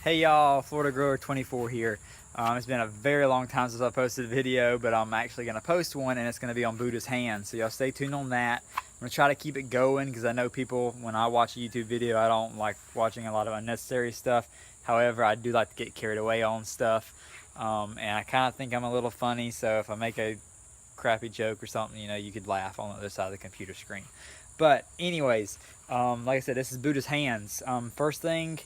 Hey y'all, Florida Grower 24 here. It's been a very long time since I posted a video, but I'm actually going to post one and it's going to be on Buddha's hands. So y'all stay tuned on that. I'm going to try to keep it going because I know people, when I watch a YouTube video, I don't like watching a lot of unnecessary stuff. However, I do like to get carried away on stuff. And I kind of think I'm a little funny, so if I make a crappy joke or something, you know, you could laugh on the other side of the computer screen. But anyways, like I said, this is Buddha's hands. First thing,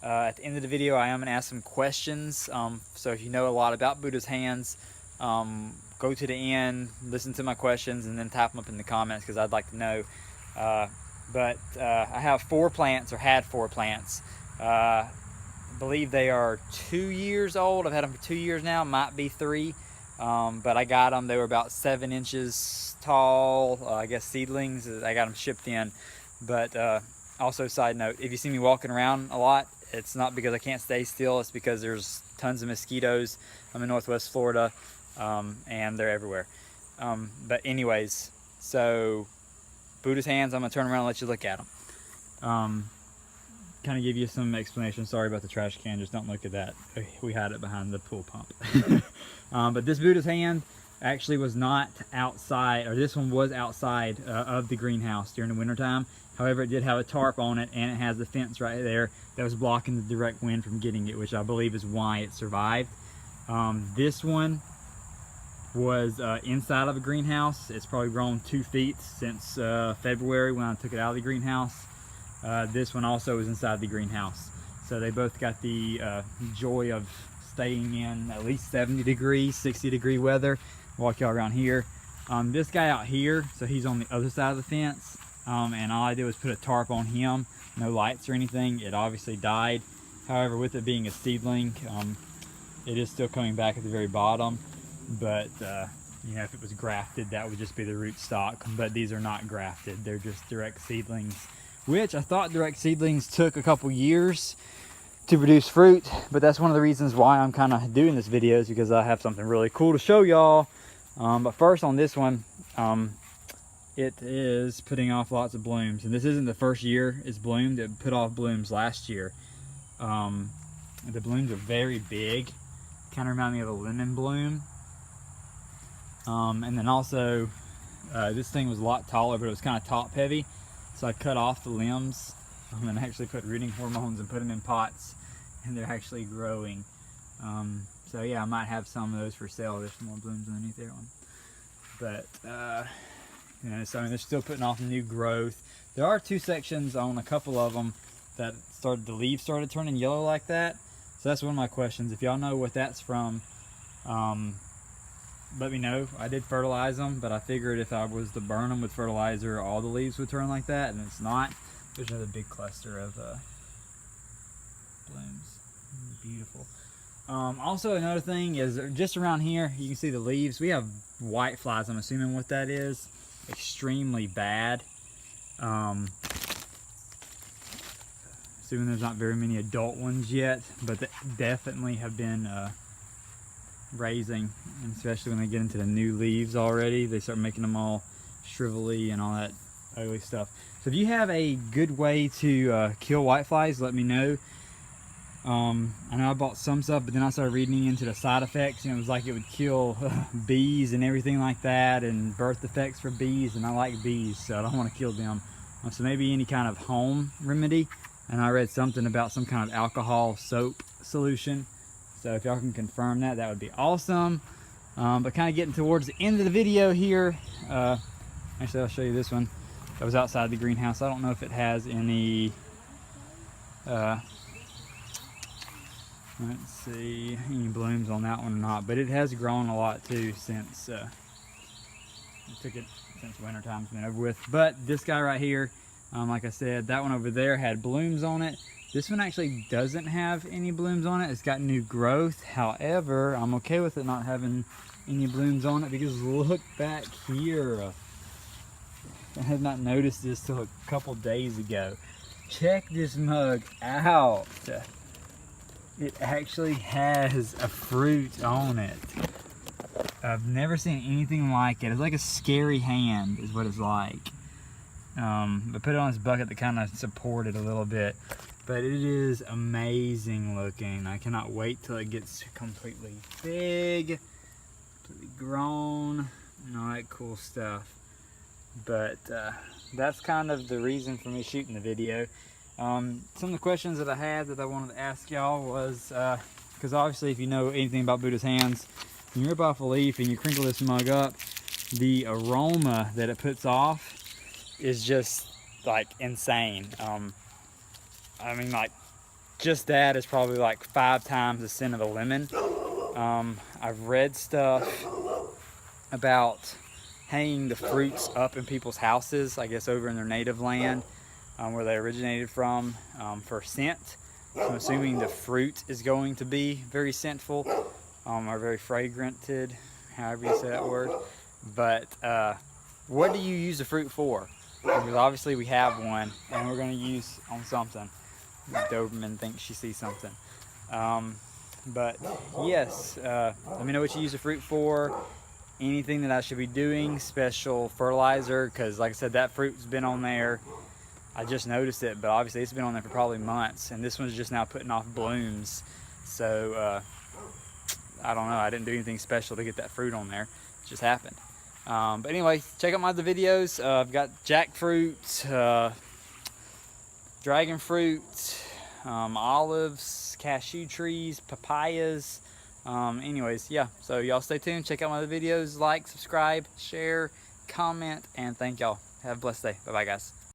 at the end of the video, I am going to ask some questions. So if you know a lot about Buddha's hands, go to the end, listen to my questions, and then type them up in the comments because I'd like to know. But I have 4 plants, or had 4 plants. I believe they are 2 years old. I've had them for 2 years now, might be 3. But I got them, they were about 7 inches tall, I guess seedlings. I got them shipped in. But also, side note, if you see me walking around a lot, it's not because I can't stay still, it's because there's tons of mosquitoes. I'm in Northwest Florida, and they're everywhere. But anyways, so Buddha's hands, I'm gonna turn around and let you look at them. Kind of give you some explanation. Sorry about the trash can, just don't look at that. We had it behind the pool pump. But this Buddha's hand actually was not outside, or this one was outside of the greenhouse during the wintertime. However, it did have a tarp on it, and it has the fence right there that was blocking the direct wind from getting it, which I believe is why it survived. This one was inside of a greenhouse. It's probably grown 2 feet since February when I took it out of the greenhouse. This one also is inside the greenhouse. So they both got the joy of staying in at least 70 degrees, 60 degree weather. Walk y'all around here. This guy out here, so he's on the other side of the fence. And all I did was put a tarp on him, no lights or anything. It obviously died. However, with it being a seedling, it is still coming back at the very bottom. But you know, if it was grafted, that would just be the root stock. But these are not grafted, they're just direct seedlings, which I thought direct seedlings took a couple years to produce fruit. But that's one of the reasons why I'm kind of doing this video, is because I have something really cool to show y'all. But first, on this one, it is putting off lots of blooms, and this isn't the first year it's bloomed. It put off blooms last year. The blooms are very big, kind of remind me of a lemon bloom. And then also, this thing was a lot taller, but it was kind of top heavy, so I cut off the limbs and actually put rooting hormones and put them in pots, and they're actually growing. So yeah, I might have some of those for sale. There's some more blooms underneath there one. But you know, so I mean, they're still putting off new growth. There are 2 sections on a couple of them that the leaves started turning yellow like that. So that's one of my questions. If y'all know what that's from, let me know. I did fertilize them, but I figured if I was to burn them with fertilizer, all the leaves would turn like that, and it's not. There's another big cluster of blooms. Beautiful. Also, another thing is, just around here, you can see the leaves. We have white flies. I'm assuming what that is. Extremely bad. Assuming there's not very many adult ones yet, but they definitely have been raising, and especially when they get into the new leaves already, they start making them all shrivelly and all that ugly stuff. So if you have a good way to kill whiteflies, let me know. I know I bought some stuff, but then I started reading into the side effects, and it was like it would kill bees and everything like that, and birth defects for bees, and I like bees, so I don't want to kill them. So maybe any kind of home remedy. And I read something about some kind of alcohol soap solution. So if y'all can confirm that, that would be awesome. But kind of getting towards the end of the video here. Actually, I'll show you this one that was outside the greenhouse. I don't know if it has any let's see, any blooms on that one or not, but it has grown a lot too since I took it, since winter time's been over with. But this guy right here, like I said, that one over there had blooms on it. This one actually doesn't have any blooms on it. It's got new growth. However, I'm okay with it not having any blooms on it because look back here. I had not noticed this till a couple days ago. Check this mug out. It actually has a fruit on it. I've never seen anything like it. It's like a scary hand is what it's like. But put it on this bucket to kind of support it a little bit. But it is amazing looking. I cannot wait till it gets completely big, completely grown, and all that cool stuff. But that's kind of the reason for me shooting the video. Some of the questions that I had that I wanted to ask y'all was, because obviously if you know anything about Buddha's hands, when you rip off a leaf and you crinkle this mug up, the aroma that it puts off is just like insane. I mean, like, just that is probably like 5 times the scent of the lemon. I've read stuff about hanging the fruits up in people's houses, I guess over in their native land, where they originated from, for scent. So I'm assuming the fruit is going to be very scentful, or very fragranted, however you say that word. But what do you use the fruit for? Because obviously we have one, and we're going to use on something. Doberman thinks she sees something. But yes, let me know what you use the fruit for. Anything that I should be doing, special fertilizer, because like I said, that fruit's been on there. I just noticed it, but obviously it's been on there for probably months, and this one's just now putting off blooms. So I don't know, I didn't do anything special to get that fruit on there. It just happened. But anyway, check out my other videos. I've got jackfruit, dragon fruit, olives, cashew trees, papayas. Anyways, yeah, so y'all stay tuned, check out my other videos, like, subscribe, share, comment, and thank y'all. Have a blessed day. Bye bye, guys.